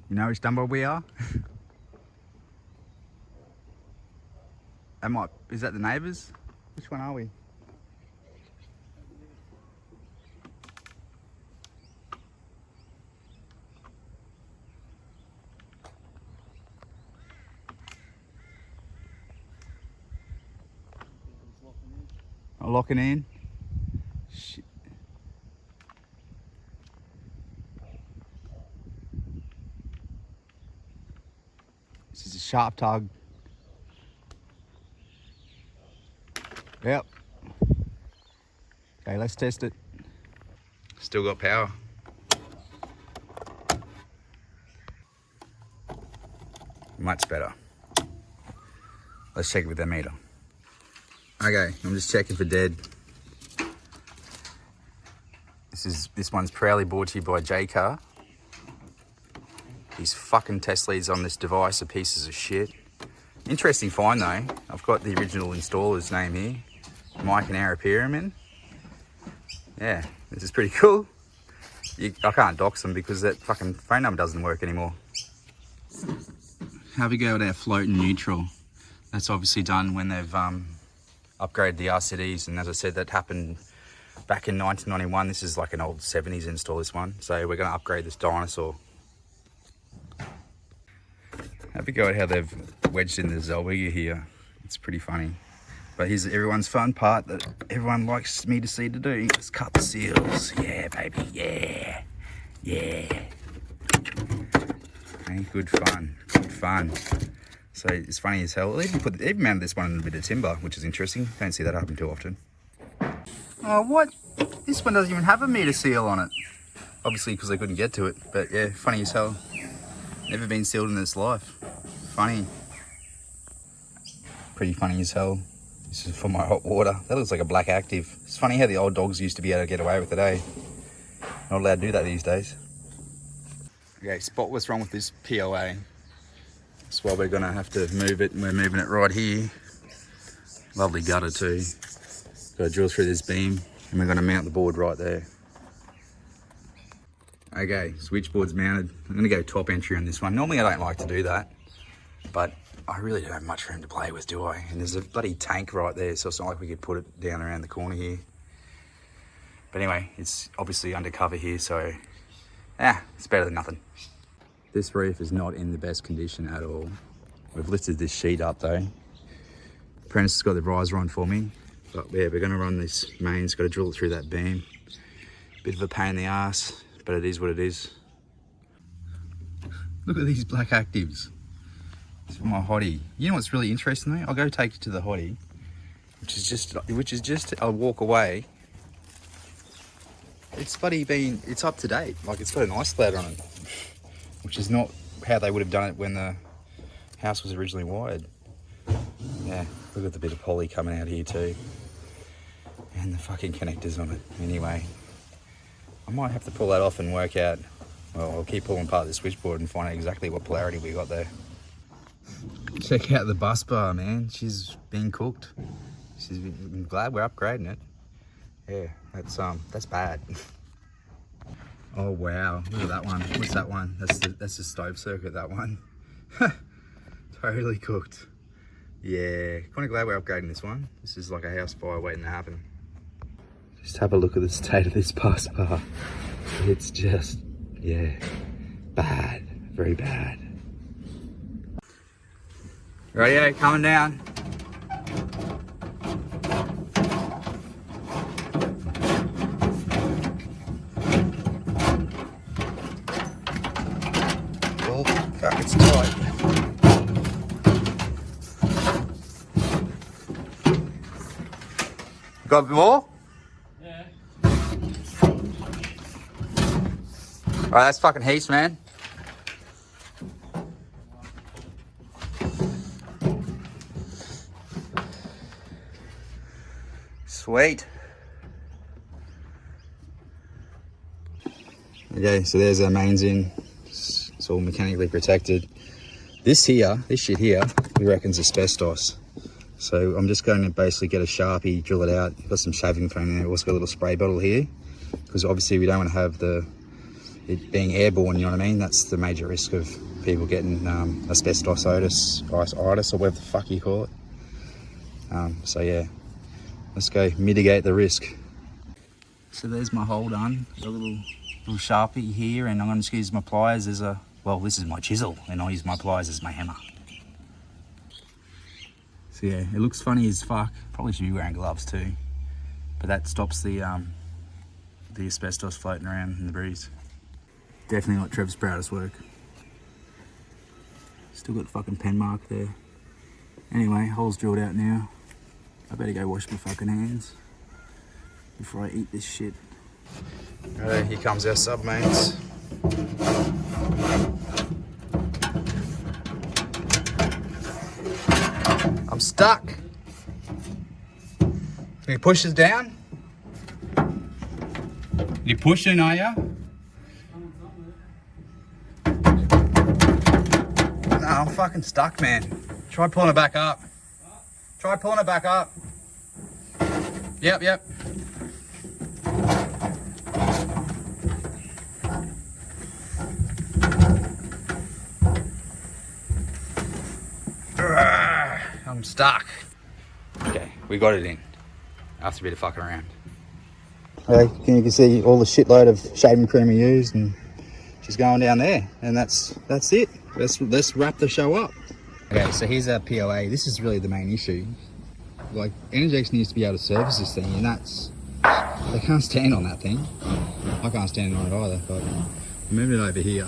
You know which dumbbell we are? Is that the neighbours? Which one are we? I'm locking in. Shit. This is a sharp tug. Yep. Okay, let's test it. Still got power. Much better. Let's check it with the meter. Okay, I'm just checking for dead. This one's proudly brought to you by J-Car. These fucking test leads on this device are pieces of shit. Interesting find though. I've got the original installer's name here. Mike and Arapiramid. Yeah, this is pretty cool. I can't dox them because that fucking phone number doesn't work anymore. Have a go at our floating neutral. That's obviously done when they've upgraded the RCDs, and as I said, that happened back in 1991. This is like an old 70s install, this one. So we're gonna upgrade this dinosaur. Have a go at how they've wedged in the Zellweger here. It's pretty funny. But here's everyone's fun part that everyone likes me to see to do. Let's cut the seals. Yeah, baby, yeah. Yeah. Hey, good fun, good fun. So it's funny as hell. Even mounted this one in a bit of timber, which is interesting. Don't see that happen too often. Oh, what? This one doesn't even have a meter seal on it. Obviously because they couldn't get to it. But yeah, funny as hell. Never been sealed in its life. Funny. Pretty funny as hell. This is for my hot water. That looks like a black active. It's funny how the old dogs used to be able to get away with it, eh? Not allowed to do that these days. Okay, spot what's wrong with this POA. That's why we're gonna have to move it, and we're moving it right here. Lovely gutter too. Got to drill through this beam, and we're gonna mount the board right there. Okay, switchboard's mounted. I'm gonna go top entry on this one. Normally I don't like to do that, but I really don't have much room to play with, do I? And there's a bloody tank right there, so it's not like we could put it down around the corner here. But anyway, it's obviously undercover here, so yeah, it's better than nothing. This reef is not in the best condition at all. We've lifted this sheet up though. Apprentice has got the riser on for me, but yeah, we're gonna run this main. It's got to drill it through that beam. Bit of a pain in the ass, but it is what it is. Look at these black actives. It's for my hottie. You know what's really interesting though? I'll go take it to the hottie, which is just a walk away. It's it's up to date. Like it's got an ice cloud on it, which is not how they would have done it when the house was originally wired. Yeah, look at the bit of poly coming out here too. And the fucking connectors on it. Anyway, I might have to pull that off and work out, well, I'll keep pulling apart the switchboard and find out exactly what polarity we got there. Check out the bus bar, man. She's being cooked. I'm glad we're upgrading it. Yeah, that's bad. Oh wow, look at that one. What's that one? That's the stove circuit, that one. Totally cooked. Yeah, kind of glad we're upgrading this one. This is like a house fire waiting to happen. Just have a look at the state of this bus bar. It's just, yeah, bad, very bad. Rightio, coming down. Oh, fuck, it's tight. Got a bit more? Yeah. Alright, that's fucking heaps, man. Sweet. Okay, so there's our mains in. It's all mechanically protected. This shit here, we reckon's asbestos. So I'm just going to basically get a Sharpie, drill it out. Got some shaving foam there. Also got a little spray bottle here, because obviously we don't want to have the it being airborne, you know what I mean? That's the major risk of people getting asbestos itis, or whatever the fuck you call it. So yeah, let's go mitigate the risk. So there's my hole done. Got a little Sharpie here, and I'm going to use my pliers as a, well, this is my chisel, and I'll use my pliers as my hammer. So yeah, it looks funny as fuck. Probably should be wearing gloves too, but that stops the asbestos floating around in the breeze. Definitely not Trev's proudest work. Still got the fucking pen mark there. Anyway, hole's drilled out now. I better go wash my fucking hands before I eat this shit. Alright, here comes our sub mains. I'm stuck. Can you push this down? You pushing, are ya? No, I'm fucking stuck, man. Try pulling it back up. Try pulling it back up. Yep. I'm stuck. Okay, we got it in after a bit of fucking around. Okay, you can see all the shitload of shaving cream we used, and she's going down there, and that's it. Let's wrap the show up. Okay, so here's our POA. This is really the main issue. Like, Energex needs to be able to service this thing, and they can't stand on that thing. I can't stand on it either, but I'm moving it over here.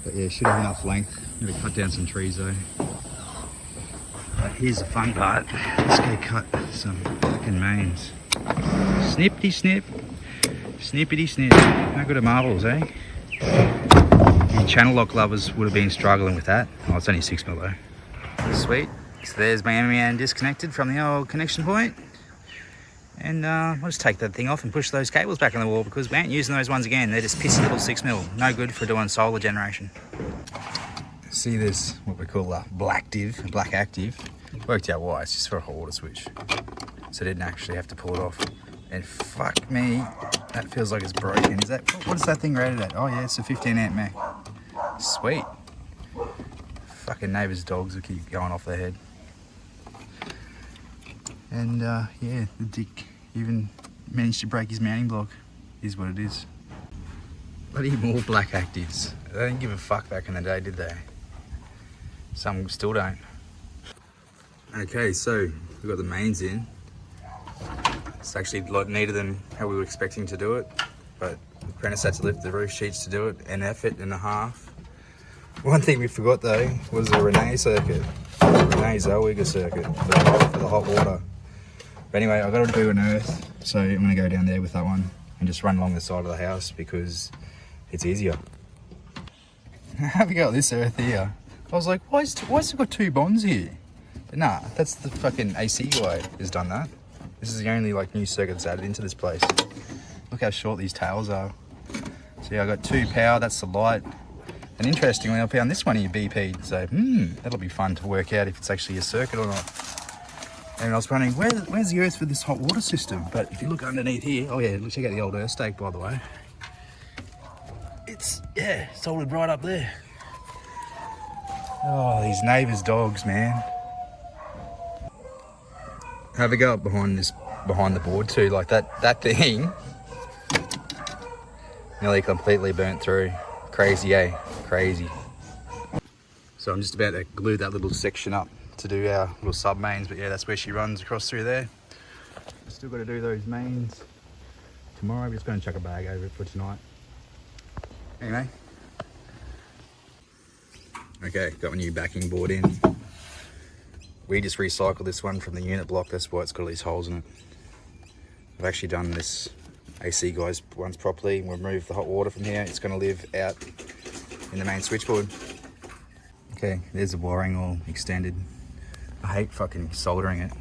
But yeah, should have enough length. I'm gonna cut down some trees though. But here's the fun part. Let's go cut some fucking mains. Snippity snip. Snippity snip. No good at marbles, eh? The channel lock lovers would have been struggling with that. Oh, it's only 6mm though. Sweet. So there's my MMN disconnected from the old connection point. And I'll just take that thing off and push those cables back on the wall, because we ain't using those ones again. They're just pissy little 6mm. No good for doing solar generation. See, there's what we call a black active. Worked out why, it's just for a hot water switch. So I didn't actually have to pull it off. And fuck me, that feels like it's broken. What is that thing rated at? Oh yeah, it's a 15 amp Mac. Sweet. Fucking neighbours' dogs will keep going off their head. And yeah, the dick even managed to break his mounting block. Is what it is. Bloody more black actives. They didn't give a fuck back in the day, did they? Some still don't. Okay, so we've got the mains in. It's actually a lot neater than how we were expecting to do it, but the apprentice had to lift the roof sheets to do it, an effort and a half. One thing we forgot though was the Renee circuit. Renee Zellweger circuit for the hot water. But anyway, I've got to do an earth, so I'm going to go down there with that one and just run along the side of the house because it's easier. How we got this earth here? I was like, why's it got two bonds here? But nah, that's the fucking AC guy has done that. This is the only like new circuit that's added into this place. Look how short these tails are. So yeah, I got 2 power, that's the light. And interestingly, I found this one here BP'd, so that'll be fun to work out if it's actually a circuit or not. And I was wondering, where's the earth for this hot water system? But if you look underneath here, oh yeah, check out the old earth stake, by the way. It's, yeah, soldered right up there. Oh, these neighbours' dogs, man. Have a go up behind the board too, like that thing nearly completely burnt through. Crazy, eh? Crazy. So I'm just about to glue that little section up to do our little sub mains, but yeah, that's where she runs across through there. Still got to do those mains tomorrow. We're just going to chuck a bag over it for tonight. Anyway. Okay, got my new backing board in. We just recycled this one from the unit block, that's why it's got all these holes in it. I've actually done this AC guys once properly. We'll remove the hot water from here. It's going to live out in the main switchboard. Okay, there's the wiring all extended. I hate fucking soldering it.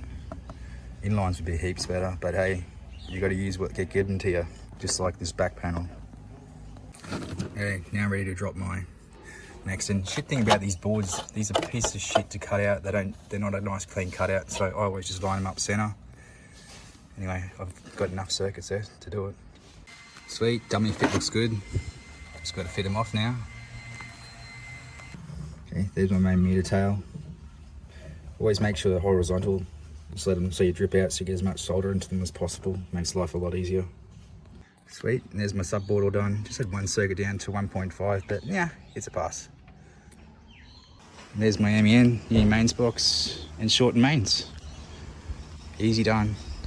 Inlines would be heaps better, but hey, you got to use what get given to you, just like this back panel. Okay, now I'm ready to drop my next. And shit thing about these boards, these are pieces of shit to cut out. They're not a nice clean cutout, so I always just line them up center. Anyway, I've got enough circuits there to do it. Sweet, dummy fit looks good. Just got to fit them off now. Okay, there's my main meter tail. Always make sure they're horizontal. Just let them so you drip out so you get as much solder into them as possible. Makes life a lot easier. Sweet, and there's my subboard all done. Just had one circuit down to 1.5, but yeah, it's a pass. And there's my MEN, new mains box, and shortened mains. Easy done.